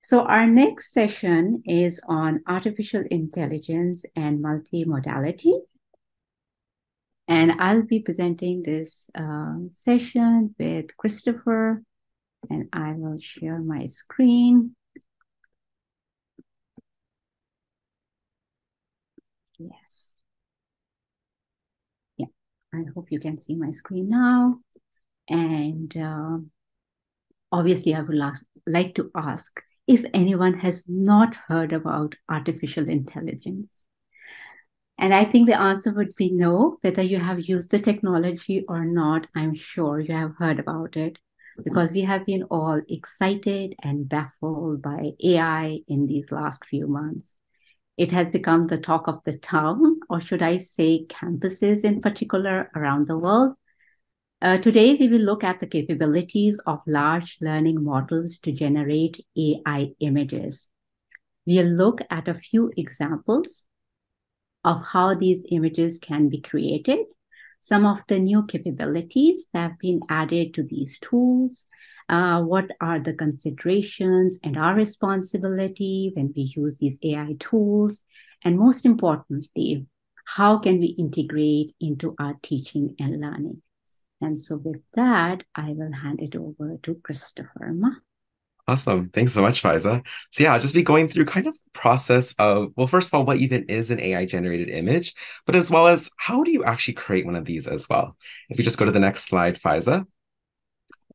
So our next session is on artificial intelligence and multimodality. And I'll be presenting this session with Kristofer, and I will share my screen. Yes. Yeah, I hope you can see my screen now. And obviously, I would like to ask if anyone has not heard about artificial intelligence. And I think the answer would be no, whether you have used the technology or not. I'm sure you have heard about it because we have been all excited and baffled by AI in these last few months. It has become the talk of the town, or should I say, campuses in particular around the world. Today, we will look at the capabilities of large learning models to generate AI images. We'll look at a few examples of how these images can be created, some of the new capabilities that have been added to these tools, what are the considerations and our responsibility when we use these AI tools, and most importantly, how can we integrate into our teaching and learning? And so with that, I will hand it over to Kristofer Mah. Awesome. Thanks so much, Faeyza. So yeah, I'll just be going through kind of the process of, well, first of all, what even is an AI generated image, but as well as how do you actually create one of these as well? If you just go to the next slide, Faeyza.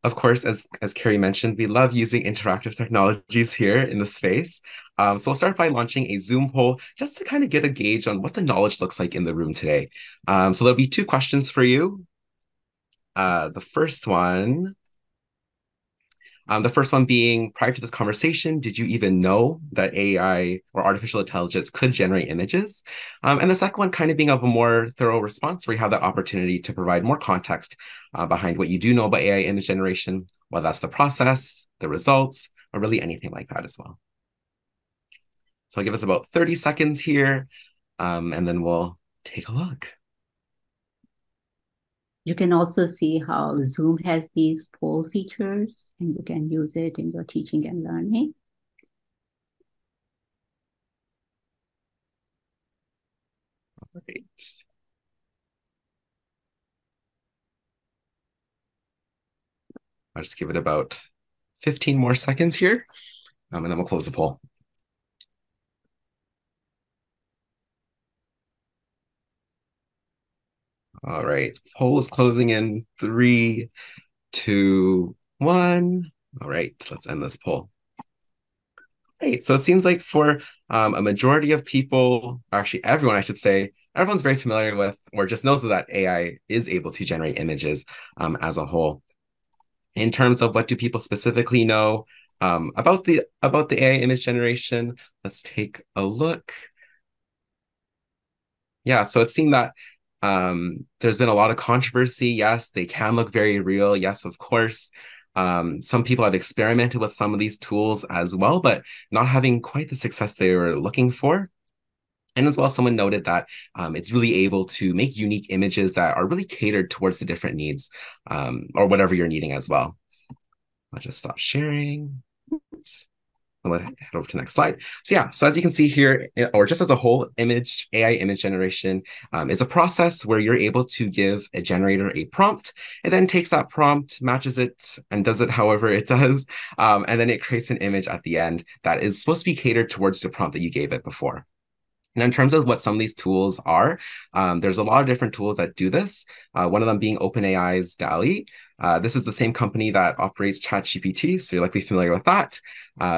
Of course, as Carrie mentioned, we love using interactive technologies here in the space. So we'll start by launching a Zoom poll just to kind of get a gauge on what the knowledge looks like in the room today. So there'll be two questions for you. The first one being, prior to this conversation, did you even know that AI or artificial intelligence could generate images? And the second one kind of being of a more thorough response where you have that opportunity to provide more context behind what you do know about AI image generation, whether that's the process, the results, or really anything like that as well. So I'll give us about 30 seconds here, and then we'll take a look. You can also see how Zoom has these poll features, and you can use it in your teaching and learning. Great. I'll just give it about 15 more seconds here, and then we'll close the poll. All right, poll is closing in 3, 2, 1. All right, let's end this poll. Great. So it seems like for a majority of people, actually everyone, I should say, everyone's very familiar with or just knows that AI is able to generate images as a whole. In terms of what do people specifically know about the AI image generation, let's take a look. Yeah, so it's seen that there's been a lot of controversy. Yes, they can look very real. Yes, of course. Some people have experimented with some of these tools as well, but not having quite the success they were looking for. And as well, someone noted that it's really able to make unique images that are really catered towards the different needs or whatever you're needing as well. I'll just stop sharing. Oops. I'll head over to the next slide. So yeah, so as you can see here, or just as a whole, AI image generation is a process where you're able to give a generator a prompt. It then takes that prompt, matches it, and does it however it does. And then it creates an image at the end that is supposed to be catered towards the prompt that you gave it before. And in terms of what some of these tools are, there's a lot of different tools that do this. One of them being OpenAI's DALL-E. This is the same company that operates ChatGPT, so you're likely familiar with that.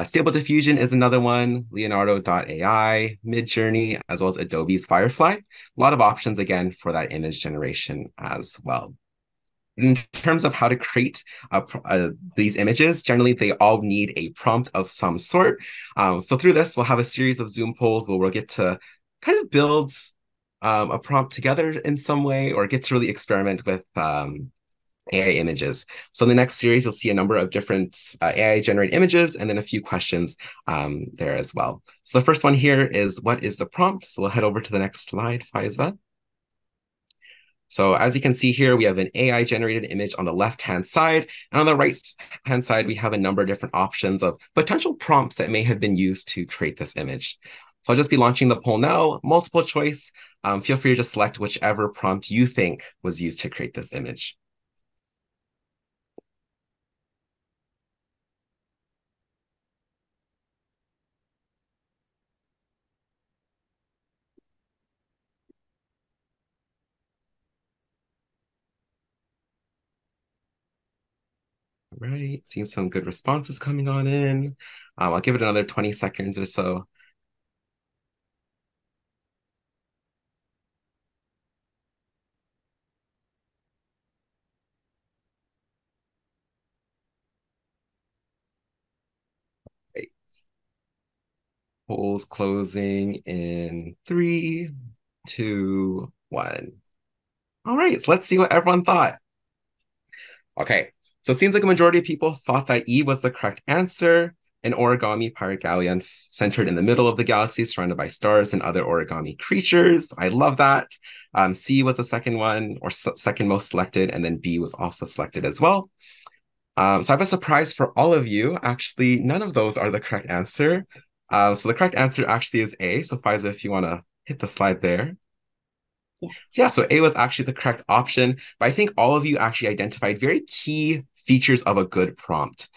Stable Diffusion is another one, Leonardo.ai, Midjourney, as well as Adobe's Firefly. A lot of options, again, for that image generation as well. In terms of how to create these images, generally they all need a prompt of some sort. So through this, we'll have a series of Zoom polls where we'll get to kind of build a prompt together in some way or get to really experiment with AI images. So in the next series, you'll see a number of different AI-generated images and then a few questions there as well. So the first one here is, what is the prompt? So we'll head over to the next slide, Faeyza. So as you can see here, we have an AI generated image on the left-hand side. And on the right-hand side, we have a number of different options of potential prompts that may have been used to create this image. So I'll just be launching the poll now, multiple choice. Feel free to just select whichever prompt you think was used to create this image. All right, seeing some good responses coming on in. I'll give it another 20 seconds or so. Right. Polls closing in 3, 2, 1. All right, so let's see what everyone thought. Okay, so it seems like a majority of people thought that E was the correct answer. An origami pirate galleon centered in the middle of the galaxy, surrounded by stars and other origami creatures. I love that. C was the second one, or second most selected, and then B was also selected as well. So I have a surprise for all of you. Actually, none of those are the correct answer. So the correct answer actually is A. So Faeyza, if you want to hit the slide there. Yes. So yeah, so A was actually the correct option, but I think all of you actually identified very key features of a good prompt.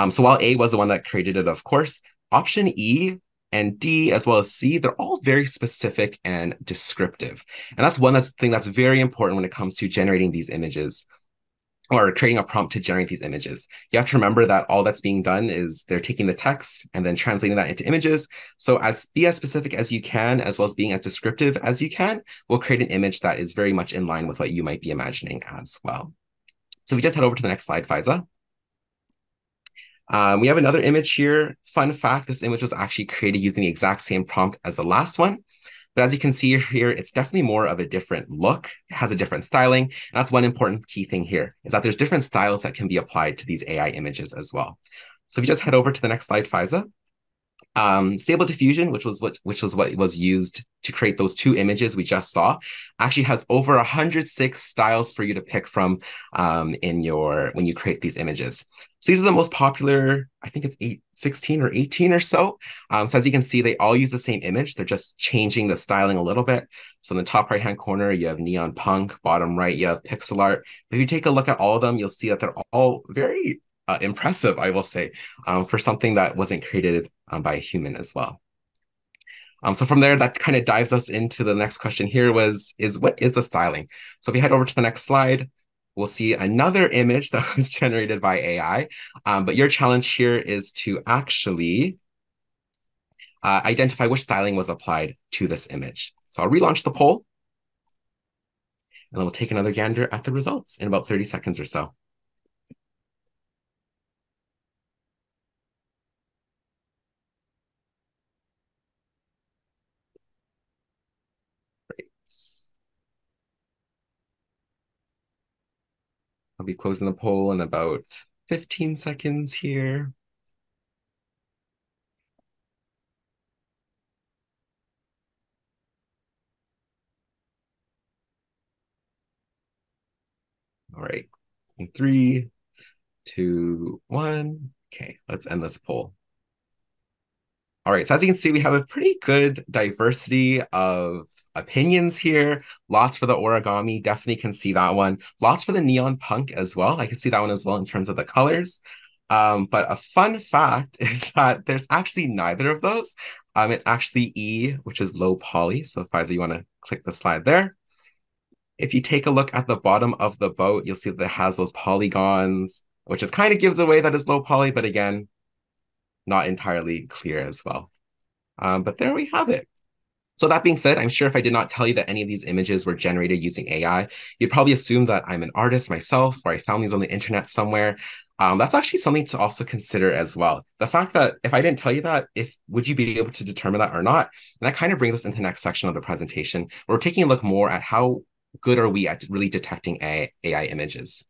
So while A was the one that created it, of course, option E and D as well as C, they're all very specific and descriptive. And that's one thing that's very important when it comes to generating these images or creating a prompt to generate these images. You have to remember that all that's being done is they're taking the text and then translating that into images. So be as specific as you can, as well as being as descriptive as you can, will create an image that is very much in line with what you might be imagining as well. So we just head over to the next slide, Faeyza. We have another image here. Fun fact, this image was actually created using the exact same prompt as the last one. But as you can see here, it's definitely more of a different look. It has a different styling. And that's one important key thing here, is that there's different styles that can be applied to these AI images as well. So if you just head over to the next slide, Faeyza. Stable diffusion, which was what was used to create those two images we just saw, actually has over 106 styles for you to pick from when you create these images. So these are the most popular. I think it's 16 or 18 or so. So as you can see, they all use the same image. They're just changing the styling a little bit. So in the top right-hand corner, you have neon punk. Bottom right, you have pixel art. If you take a look at all of them, you'll see that they're all very impressive, I will say, for something that wasn't created by a human as well. So from there, that kind of dives us into the next question here is what is the styling? So if we head over to the next slide, we'll see another image that was generated by AI. But your challenge here is to actually identify which styling was applied to this image. So I'll relaunch the poll, and then we'll take another gander at the results in about 30 seconds or so. I'll be closing the poll in about 15 seconds here. All right, in 3, 2, 1. Okay, let's end this poll. All right, so as you can see, we have a pretty good diversity of opinions here. Lots for the origami, definitely can see that one. Lots for the neon punk as well. I can see that one as well in terms of the colors. But a fun fact is that there's actually neither of those. It's actually E, which is low poly. So Faeyza, you want to click the slide there. If you take a look at the bottom of the boat, you'll see that it has those polygons, which just kind of gives away that it's low poly, but again, not entirely clear as well. But there we have it. So that being said, I'm sure if I did not tell you that any of these images were generated using AI, you'd probably assume that I'm an artist myself, or I found these on the internet somewhere. That's actually something to also consider as well. The fact that if I didn't tell you that, would you be able to determine that or not? And that kind of brings us into the next section of the presentation, where we're taking a look more at how good are we at really detecting AI images.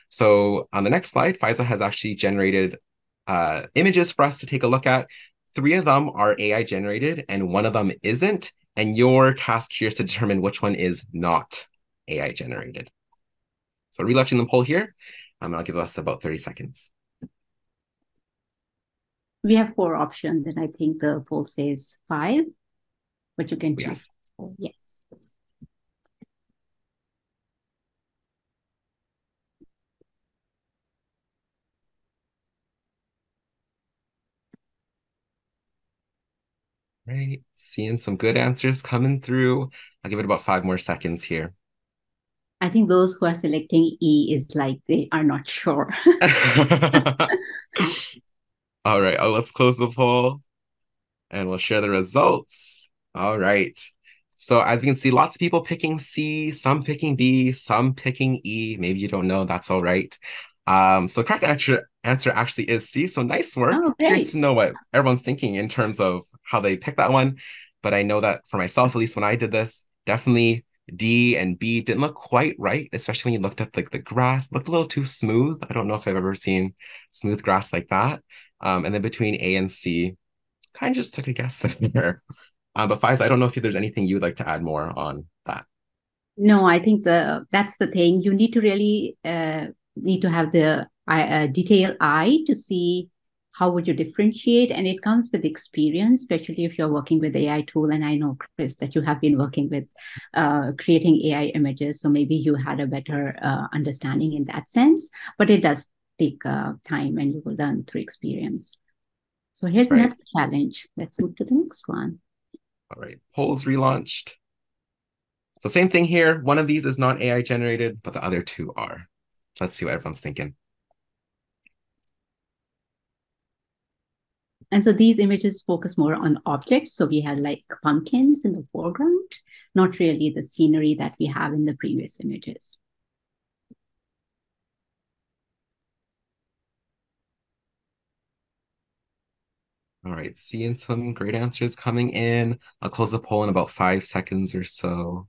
So on the next slide, Faeyza has actually generated images for us to take a look at. 3 of them are AI generated and 1 of them isn't. And your task here is to determine which one is not AI generated. So relaunching the poll here. I'll give us about 30 seconds. We have 4 options, and I think the poll says 5, but you can choose. Yes. Oh, yes. Right. Seeing some good answers coming through. I'll give it about 5 more seconds here. I think those who are selecting E is like they are not sure. All right. Let's close the poll and we'll share the results. All right. So as we can see, lots of people picking C, some picking B, some picking E. Maybe you don't know, that's all right. So the correct answer actually is C. So nice work. Oh, Curious great. to know what everyone's thinking in terms of how they picked that one. But I know that for myself, at least when I did this, definitely D and B didn't look quite right, especially when you looked at like the grass, it looked a little too smooth. I don't know if I've ever seen smooth grass like that. And then between A and C, kind of just took a guess there. But Faeyza, I don't know if there's anything you'd like to add more on that. No, I think that's the thing. You need to really need to have the detailed eye to see how would you differentiate, and it comes with experience, especially if you're working with AI tool. And I know, Chris, that you have been working with creating AI images, so maybe you had a better understanding in that sense. But it does take time, and you will learn through experience. So here's That's right. another challenge. Let's move to the next one. All right. Polls relaunched. So same thing here. One of these is not AI generated, but the other 2 are. Let's see what everyone's thinking. And so these images focus more on objects. So we had like pumpkins in the foreground, not really the scenery that we have in the previous images. All right, seeing some great answers coming in. I'll close the poll in about 5 seconds or so.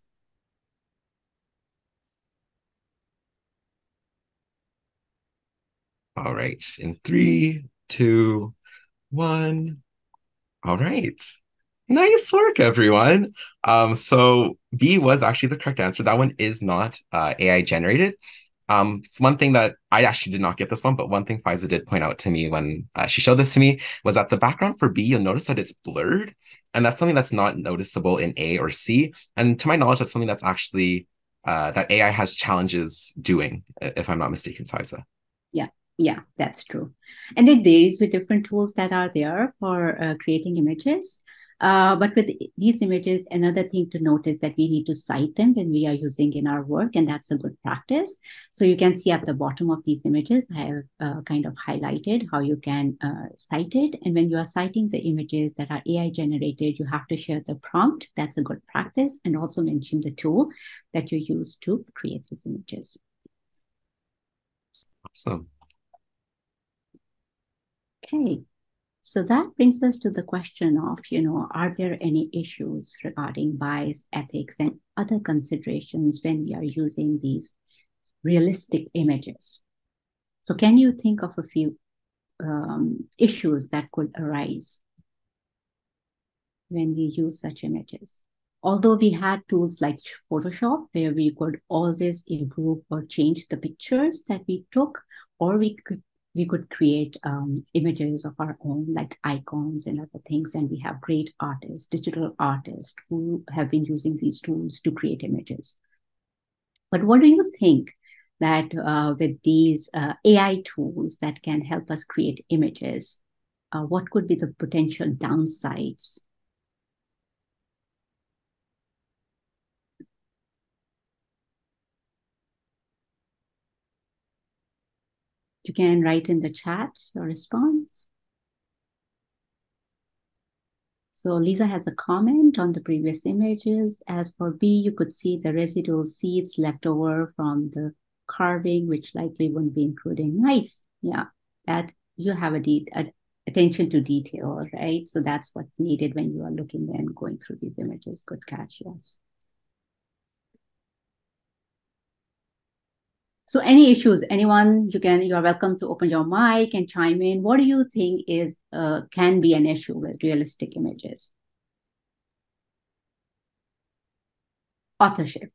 All right, in 3, 2, 1. All right. Nice work, everyone. So B was actually the correct answer. That one is not AI generated. So one thing that I actually did not get this one, but one thing Faeyza did point out to me when she showed this to me was that the background for B, you'll notice that it's blurred, and that's something that's not noticeable in A or C. And to my knowledge, that's something that's actually that AI has challenges doing, if I'm not mistaken, Faeyza. Yeah, that's true. And it varies with different tools that are there for creating images. But with these images, another thing to note is that we need to cite them when we are using in our work, and that's a good practice. So you can see at the bottom of these images, I have kind of highlighted how you can cite it. And when you are citing the images that are AI generated, you have to share the prompt. That's a good practice. And also mention the tool that you use to create these images. Awesome. Okay. So that brings us to the question of, are there any issues regarding bias, ethics, and other considerations when we are using these realistic images? So can you think of a few issues that could arise when we use such images? Although we had tools like Photoshop, where we could always improve or change the pictures that we took, or we could create images of our own, like icons and other things. And we have great artists, digital artists, who have been using these tools to create images. But what do you think that with these AI tools that can help us create images, what could be the potential downsides? You can write in the chat your response. So Lisa has a comment on the previous images. As for B, you could see the residual seeds left over from the carving, which likely wouldn't be included. Nice. Yeah, that you have attention to detail, right? So that's what's needed when you are looking and going through these images. Good catch, yes. So any issues, anyone, you are welcome to open your mic and chime in. What do you think can be an issue with realistic images? Authorship.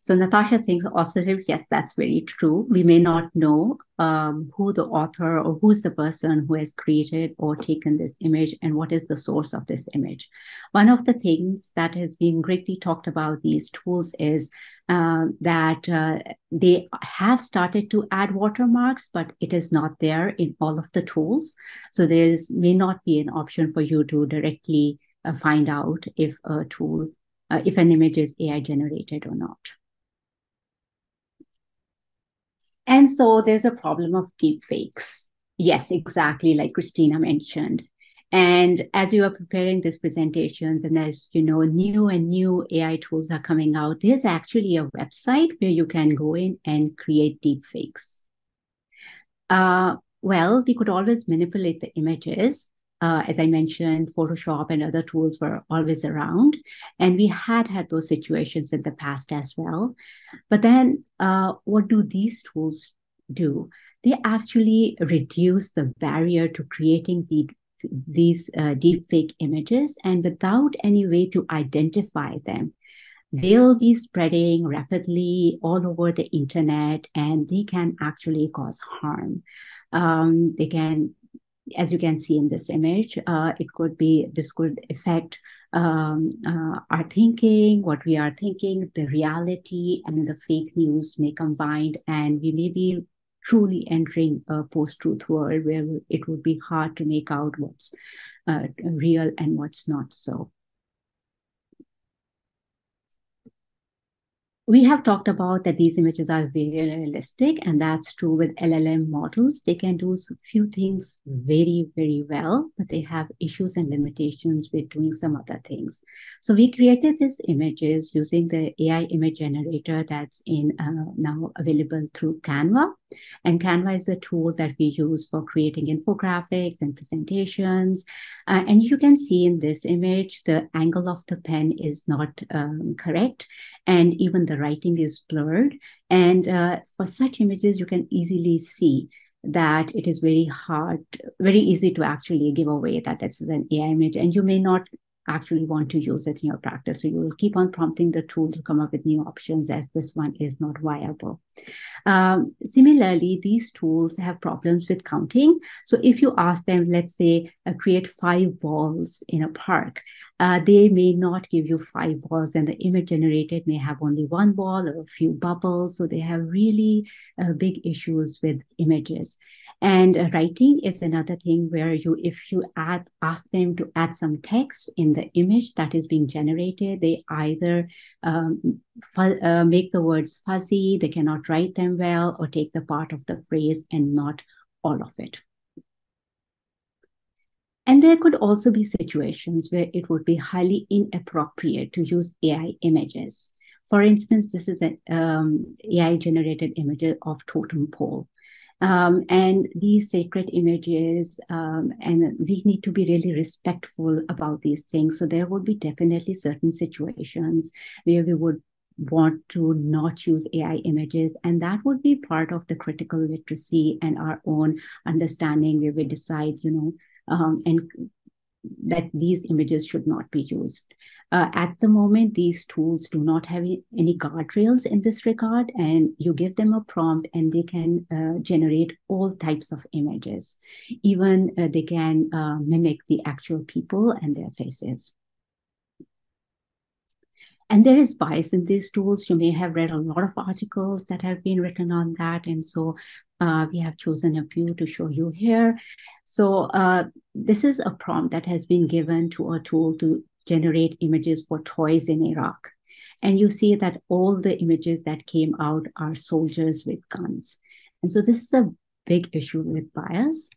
So Natasha thinks authorship, yes, that's very true. We may not know who the author or who's the person who has created or taken this image and what is the source of this image. One of the things that has been greatly talked about these tools is that they have started to add watermarks, but it is not there in all of the tools. So there may not be an option for you to directly find out if a tool, if an image is AI generated or not. And so there's a problem of deep fakes. Yes, exactly, like Christina mentioned. And as we were preparing these presentations, and as you know, new and new AI tools are coming out, there's actually a website where you can go in and create deep fakes. Well, we could always manipulate the images. As I mentioned, Photoshop and other tools were always around. And we had those situations in the past as well. But then what do these tools do? They actually reduce the barrier to creating these deep fake images. And without any way to identify them, they'll be spreading rapidly all over the internet, and they can actually cause harm. They can, as you can see in this image, this could affect our thinking, what we are thinking, the reality and the fake news may combine, and we may be truly entering a post-truth world where it would be hard to make out what's real and what's not so. We have talked about that these images are very realistic, and that's true with LLM models. They can do a few things very, very well, but they have issues and limitations with doing some other things. So we created these images using the AI image generator that's now available through Canva. And Canva is a tool that we use for creating infographics and presentations. And you can see in this image, the angle of the pen is not correct. And even the writing is blurred. And for such images, you can easily see that it is very easy to actually give away that this is an AI image, and you may not actually want to use it in your practice. So you will keep on prompting the tool to come up with new options as this one is not viable. Similarly, these tools have problems with counting. So if you ask them, let's say, create 5 balls in a park, they may not give you 5 balls, and the image generated may have only 1 ball or a few bubbles. So they have really big issues with images. And writing is another thing where if you ask them to add some text in the image that is being generated, they either make the words fuzzy, they cannot write them well, or take the part of the phrase and not all of it. And there could also be situations where it would be highly inappropriate to use AI images. For instance, this is an AI-generated image of totem pole. And these sacred images, and we need to be really respectful about these things. So there would be definitely certain situations where we would want to not use AI images. And that would be part of the critical literacy and our own understanding where we decide, and that these images should not be used. At the moment, these tools do not have any guardrails in this regard, and you give them a prompt and they can generate all types of images. Even they can mimic the actual people and their faces. And there is bias in these tools. You may have read a lot of articles that have been written on that. And so we have chosen a few to show you here. So this is a prompt that has been given to a tool to generate images for toys in Iraq. And you see that all the images that came out are soldiers with guns. And so this is a big issue with bias.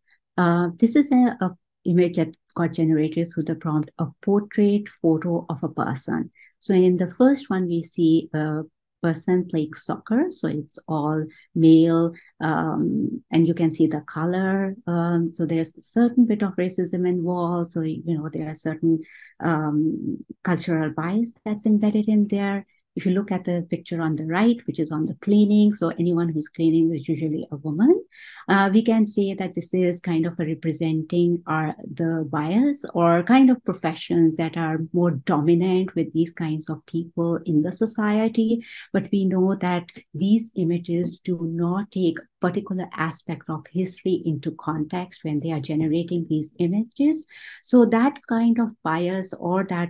This is a image that got generated through the prompt, a portrait photo of a person. So in the first one, we see a person playing soccer. So it's all male, and you can see the color. So there's a certain bit of racism involved. So, there are certain cultural bias that's embedded in there. if you look at the picture on the right, which is on the cleaning, so anyone who's cleaning is usually a woman, we can say that this is kind of a representing the bias or kind of professions that are more dominant with these kinds of people in the society. But we know that these images do not take particular aspect of history into context when they are generating these images. So that kind of bias or that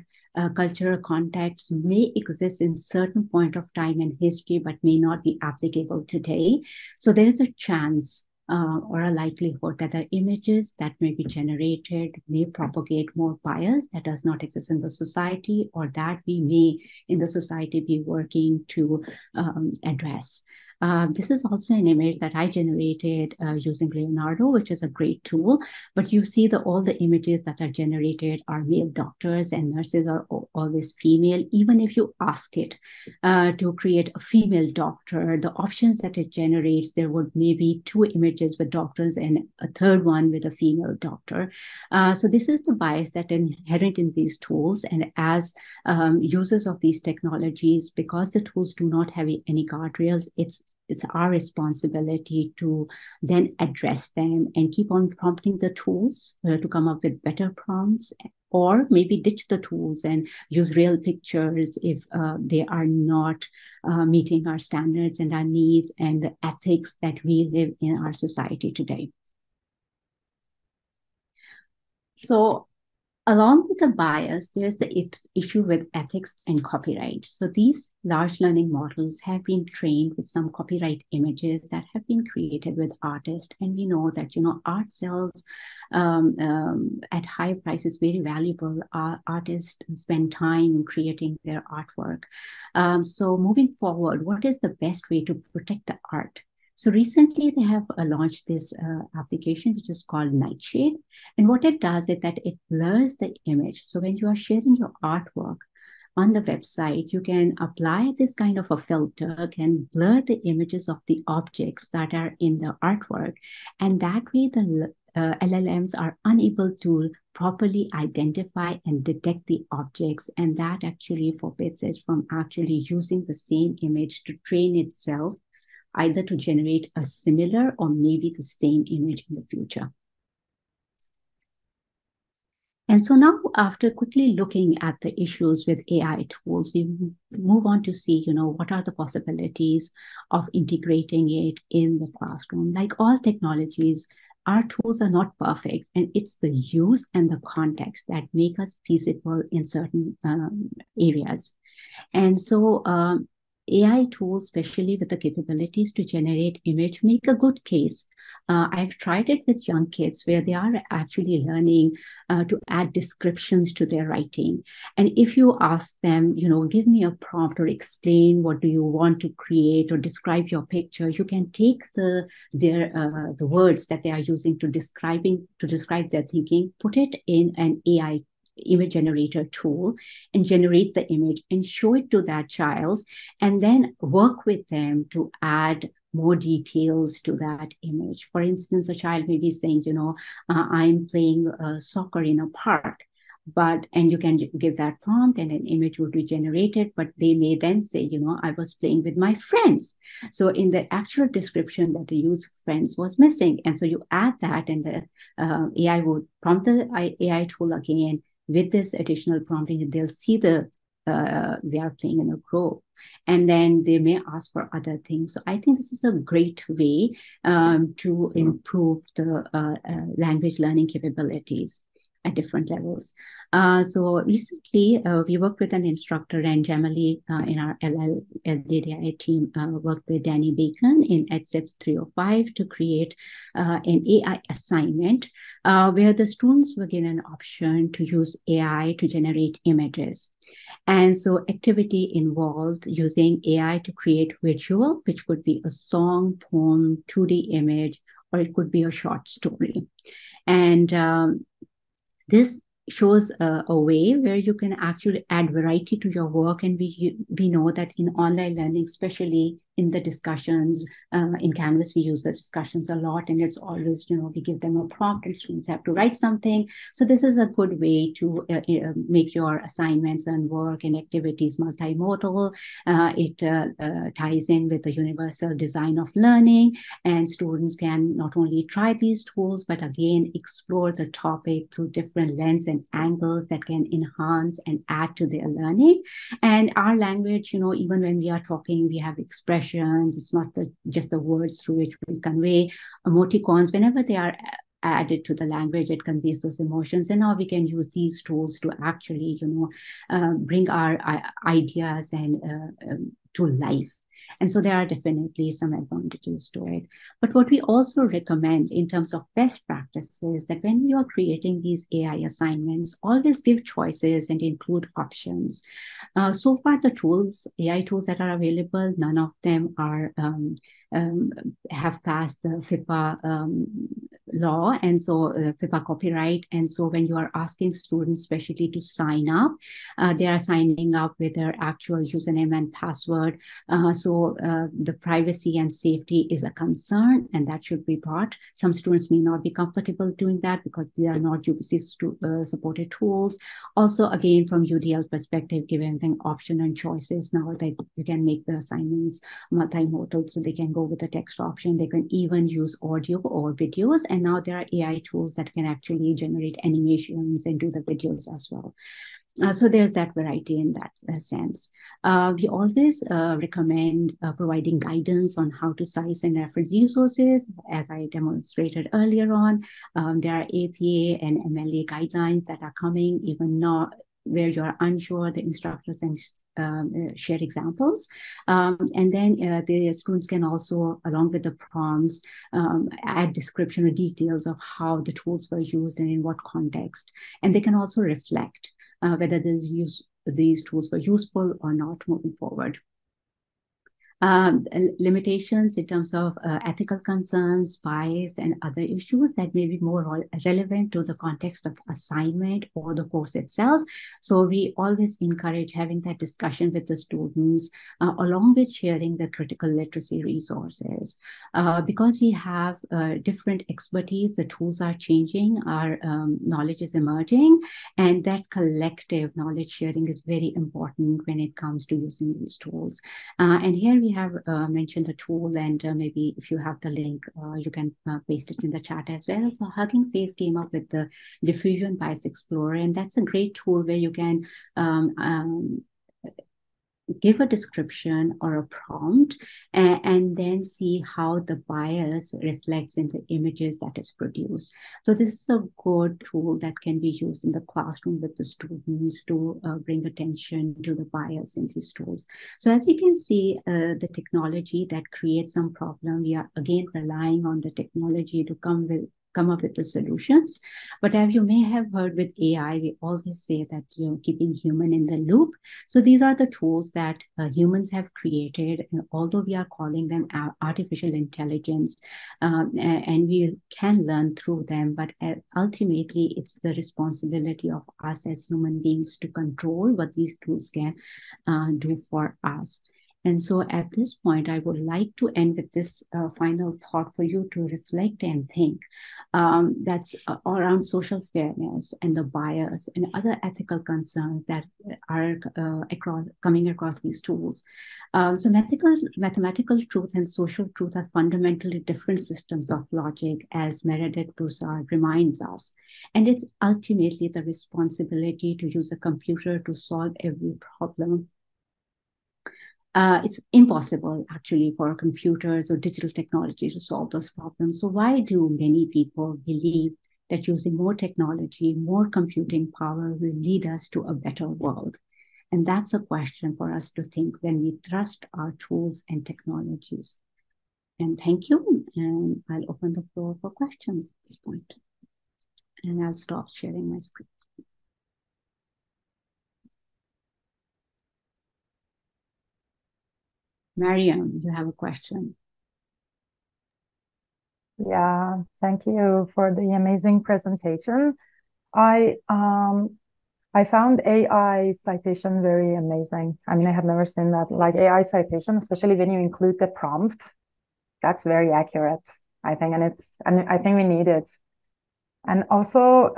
cultural context may exist in certain point of time in history, but may not be applicable today. So there is a chance or a likelihood that the images that may be generated may propagate more bias that does not exist in the society, or that we may in the society be working to address. This is also an image that I generated using Leonardo, which is a great tool. But you see all the images that are generated are male doctors, and nurses are always female. Even if you ask it to create a female doctor, the options that it generates, there would maybe 2 images with doctors and a third one with a female doctor. So this is the bias that inherent in these tools. And as users of these technologies, because the tools do not have any guardrails, it's our responsibility to then address them and keep on prompting the tools to come up with better prompts, or maybe ditch the tools and use real pictures if they are not meeting our standards and our needs and the ethics that we live in our society today. So along with the bias, there's the issue with ethics and copyright. So these large learning models have been trained with some copyright images that have been created with artists. And we know that, art sells at high prices, very valuable. Artists spend time in creating their artwork. So moving forward, what is the best way to protect the art? So recently they have launched this application, which is called Nightshade. And what it does is that it blurs the image. So when you are sharing your artwork on the website, you can apply this kind of a filter, can blur the images of the objects that are in the artwork. And that way the LLMs are unable to properly identify and detect the objects. And that actually forbids it from actually using the same image to train itself, either to generate a similar or maybe the same image in the future. And so now, after quickly looking at the issues with AI tools, we move on to see, what are the possibilities of integrating it in the classroom. Like all technologies, our tools are not perfect, and it's the use and the context that make us feasible in certain areas. And so AI tools, especially with the capabilities to generate image, make a good case. I've tried it with young kids where they are actually learning to add descriptions to their writing. And if you ask them, give me a prompt or explain what do you want to create or describe your picture, you can take the words that they are using to describe their thinking, put it in an AI image generator tool and generate the image and show it to that child, and then work with them to add more details to that image. For instance, a child may be saying, I'm playing soccer in a park, and you can give that prompt and an image would be generated, but they may then say, I was playing with my friends. So in the actual description that they use, friends was missing. And so you add that, and the AI would prompt the AI tool again with this additional prompting. They'll see they are playing in a group, and then they may ask for other things. So I think this is a great way to improve the language learning capabilities at different levels. So recently, we worked with an instructor, and Jamali in our LDDI team worked with Danny Bacon in EdSIPS 305 to create an AI assignment where the students were given an option to use AI to generate images. And so activity involved using AI to create visual, which could be a song, poem, 2D image, or it could be a short story. And this shows a way where you can actually add variety to your work. And we know that in online learning, especially in the discussions. In Canvas, we use the discussions a lot, and it's always, we give them a prompt and students have to write something. So this is a good way to make your assignments and work and activities multimodal. It ties in with the universal design of learning, and students can not only try these tools, but again, explore the topic through different lens and angles that can enhance and add to their learning. And our language, even when we are talking, we have expressions. It's not just the words through which we convey. Emoticons, whenever they are added to the language, it conveys those emotions. And now we can use these tools to actually, bring our ideas and to life. And so there are definitely some advantages to it. But what we also recommend in terms of best practices, that when you are creating these AI assignments, always give choices and include options. So far, the AI tools that are available, none of them are have passed the FIPA law, and so FIPA copyright. And so when you are asking students especially to sign up, they are signing up with their actual username and password. So the privacy and safety is a concern, and that should be brought. Some students may not be comfortable doing that because they are not UBC supported tools. Also, again, from UDL perspective, giving them option and choices now that you can make the assignments multimodal, so they can go with the text option. They can even use audio or videos, and now there are AI tools that can actually generate animations and do the videos as well. So there's that variety in that sense. We always recommend providing guidance on how to size and reference resources. As I demonstrated earlier on, there are APA and MLA guidelines that are coming even now, where you're unsure, the instructors and share examples. And then the students can also, along with the prompts, add description or details of how the tools were used and in what context. And they can also reflect whether these tools were useful or not moving forward. Limitations in terms of ethical concerns, bias, and other issues that may be more relevant to the context of assignment or the course itself. So we always encourage having that discussion with the students, along with sharing the critical literacy resources. Because we have different expertise, the tools are changing, our knowledge is emerging, and that collective knowledge sharing is very important when it comes to using these tools. And here we have mentioned the tool, and maybe if you have the link, you can paste it in the chat as well. So Hugging Face came up with the Diffusion Bias Explorer, and that's a great tool where you can give a description or a prompt and then see how the bias reflects in the images that is produced. So this is a good tool that can be used in the classroom with the students to bring attention to the bias in these tools. So as we can see, the technology that creates some problem, we are again relying on the technology to come up with the solutions. But as you may have heard with AI, we always say that, keeping human in the loop. So these are the tools that humans have created, and although we are calling them artificial intelligence, and we can learn through them, but ultimately it's the responsibility of us as human beings to control what these tools can do for us. And so at this point, I would like to end with this final thought for you to reflect and think. That's around social fairness and the bias and other ethical concerns that are coming across these tools. So mathematical truth and social truth are fundamentally different systems of logic, as Meredith Broussard reminds us. And it's ultimately the responsibility to use a computer to solve every problem. It's impossible, actually, for computers or digital technology to solve those problems. So why do many people believe that using more technology, more computing power will lead us to a better world? And that's a question for us to think when we trust our tools and technologies. And thank you. And I'll open the floor for questions at this point. And I'll stop sharing my screen. Mariam, you have a question. Yeah, thank you for the amazing presentation. I I found AI citation very amazing. I mean, I have never seen that. Like AI citation, especially when you include the prompt, that's very accurate, I think, and I think we need it. And also,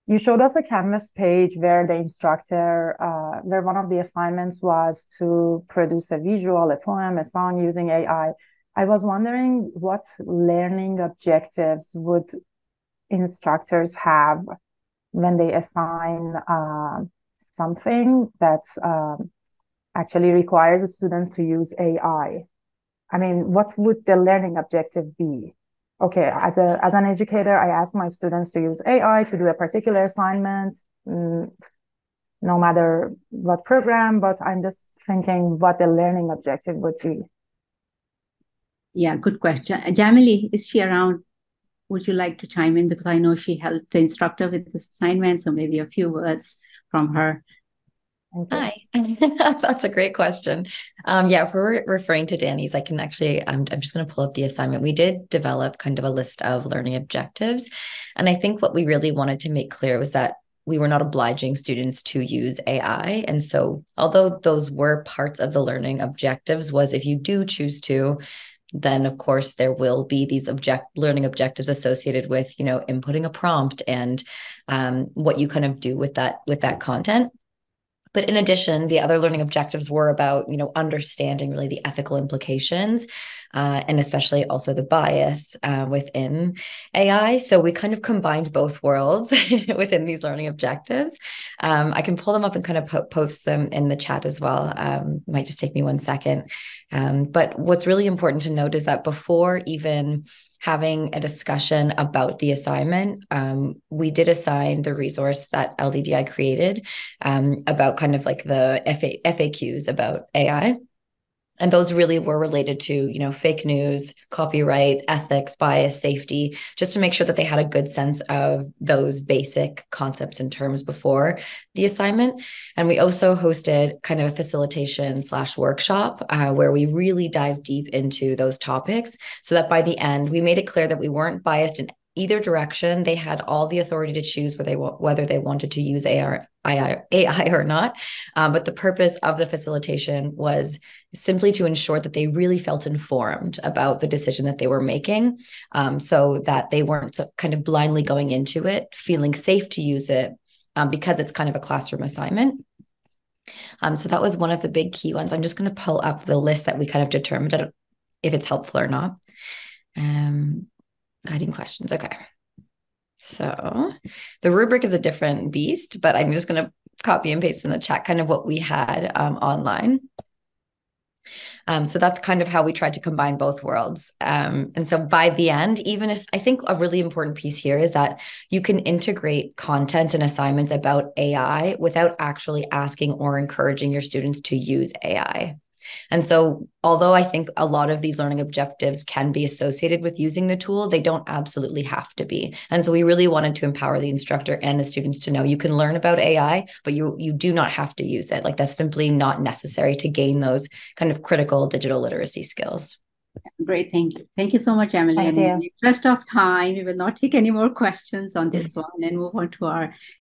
you showed us a Canvas page where the instructor, where one of the assignments was to produce a visual, a poem, a song using AI. I was wondering what learning objectives would instructors have when they assign something that actually requires the students to use AI. I mean, what would the learning objective be? Okay, as an educator, I ask my students to use AI to do a particular assignment, no matter what program, but I'm just thinking what the learning objective would be. Yeah, good question. Jamili, is she around? Would you like to chime in? Because I know she helped the instructor with this assignment, so maybe a few words from her. Hi, that's a great question. Yeah, if we're referring to Danny's, I can actually, I'm just going to pull up the assignment. We did develop kind of a list of learning objectives. And I think what we really wanted to make clear was that we were not obliging students to use AI. And so, although those were parts of the learning objectives, was if you do choose to, then of course there will be these learning objectives associated with, inputting a prompt and what you kind of do with that content. But in addition, the other learning objectives were about, understanding really the ethical implications, and especially also the bias within AI. So we kind of combined both worlds within these learning objectives. I can pull them up and kind of post them in the chat as well. Might just take me 1 second. But what's really important to note is that before even having a discussion about the assignment, we did assign the resource that LDDI created about kind of like the FAQs about AI. And those really were related to, fake news, copyright, ethics, bias, safety, just to make sure that they had a good sense of those basic concepts and terms before the assignment. And we also hosted kind of a facilitation/workshop where we really dive deep into those topics so that by the end, we made it clear that we weren't biased in either direction. They had all the authority to choose whether they wanted to use AI or not. But the purpose of the facilitation was simply to ensure that they really felt informed about the decision that they were making, so that they weren't kind of blindly going into it, feeling safe to use it because it's kind of a classroom assignment. So that was one of the big key ones. I'm just going to pull up the list that we kind of determined if it's helpful or not. Guiding questions. Okay. So the rubric is a different beast, but I'm just going to copy and paste in the chat kind of what we had online. So that's kind of how we tried to combine both worlds. And so by the end, even if I think a really important piece here is that you can integrate content and assignments about AI without actually asking or encouraging your students to use AI. And so, although I think a lot of these learning objectives can be associated with using the tool, they don't absolutely have to be. And so we really wanted to empower the instructor and the students to know you can learn about AI, but you do not have to use it. Like that's simply not necessary to gain those kind of critical digital literacy skills. Great, thank you. Thank you so much, Emily. And in the interest of time, we will not take any more questions on this one and move on to our